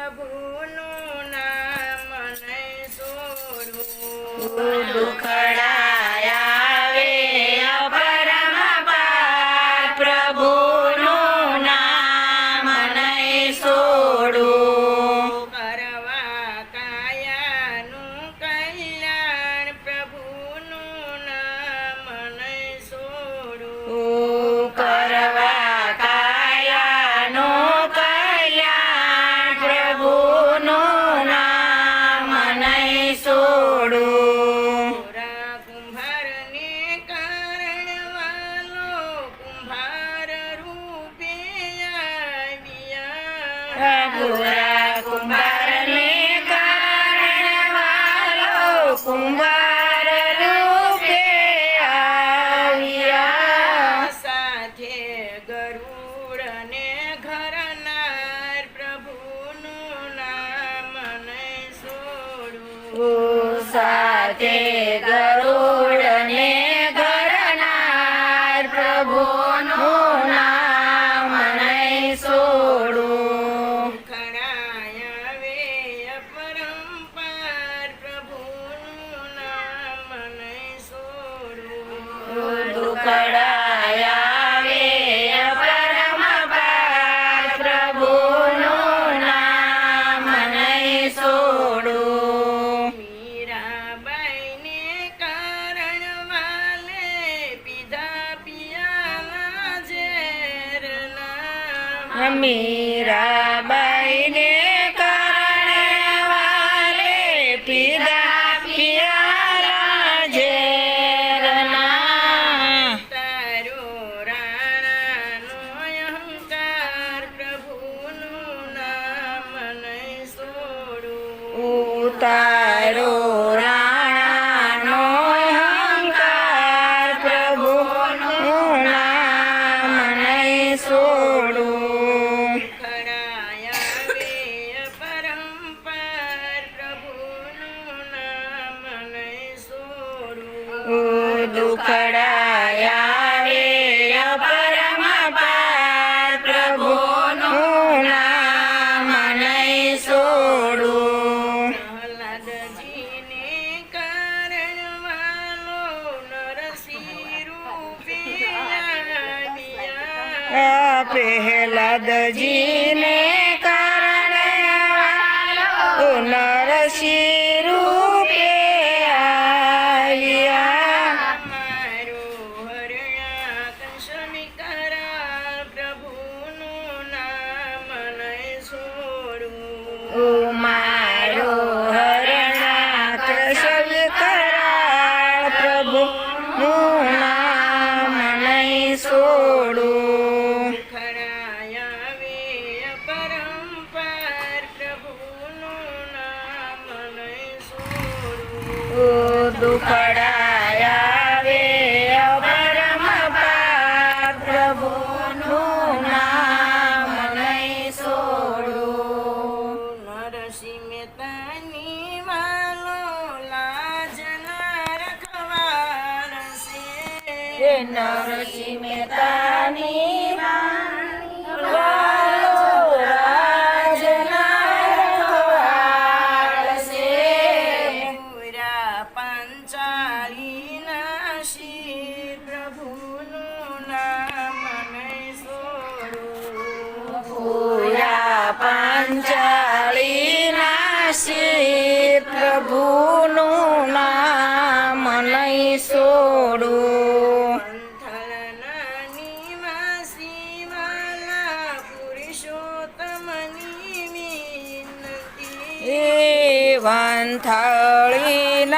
પ્રભુનું નામ નહીં છોડું. દુખડા આવે અપરમ પાર પ્રભુનું નામ નહીં છોડું. કરવા કાયાનું કલ્યાણ પ્રભુનું નામ નહીં છોડું. કરવા કાયાનું કલ્યાણ પ્રભુનું નામ નહીં છોડું. ગોરા કુંભારને કારણવાલો કુંભાર રૂપે આવ્યા. ગોરા કુંભારને કારણવાલો કુંભાર રૂપે આવ્યા. સાથે ગરુડને ઘરનાર પ્રભુનું નામ નહીં છોડું. સાથે ગરુડને ઘરનાર પ્રભુનું નામ નહીં છોડું. ખરાય વે અપરંપાર પ્રભુનું નામ નહીં છોડું. દુખડાયા વે પરમ પાર પ્રભુનું નામ નહીં છોડું. મીરાબાઈને કારણ વાલે પીધા પિયાલા ઝેરના. મીરાબાઈને કારણે વાલે પીધા પિયાલા ઝેરના. તારો રાણાનો અહંકાર પ્રભુનું નામ નહીં છોડું. ઉતારો રાણાનો અહંકાર પ્રભુનું નામ નહીં છોડું. ખરાયા વે અપરંપાર પ્રભુનું નામ નહીં છોડું. દુખડાયા વે પરમ પાર પ્રભુનું નામ નહીં છોડું. પ્રહલાદજીને કારણ વાલો નરસિંહ રૂપે આવ્યા. પ્રહલાદજીને કારણે વાલો નરસિંહ રૂપે આવ્યા. મારો હરણાકંસમી કરા પ્રભુનું નામ નહીં છોડું. મારો હરણાથ કરાળ પ્રભુનું નામ નહીં છોડું. ખરાયા વે અપરંપાર પ્રભુનું નામ નહીં છોડું. દુખડાયા વે પરમ પાર પ્રભુનું નામ નહીં છોડું. નરસિંહ મહેતાની વાલો લાજના રખવાળ છે. નરસિંહ મહેતાની વાલો રાજના રખવાળ છે. પૂરા પાંચાળીના શિર પ્રભુનું નામ નહીં છોડું. પૂરા પાંચાળીના શિર પ્રભુનું નામ નહીં છોડું. મંથળના નિવાસી વાલા પુરુષોત્તમની વિનંતી. એ વંથળીના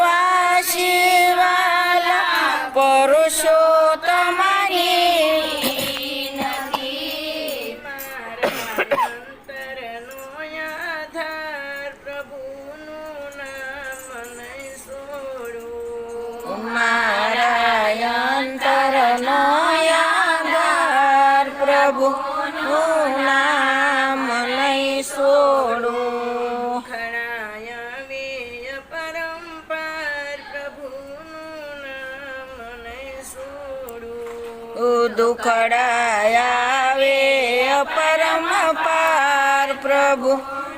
વાસી વાલા પુરુષોત્તમની વિનંતી. મારા અંતરનો આધાર પ્રભુનું નામ નહીં છોડું. મારા અંતરનો આધાર પ્રભુનું નામ નહીં છોડું. ખરાયા વે અપરંપાર પ્રભુનું નામ નહીં છોડું. દુખડાયા વે પરમ પાર પ્રભુ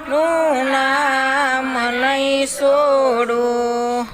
નું નામ નહીં છોડું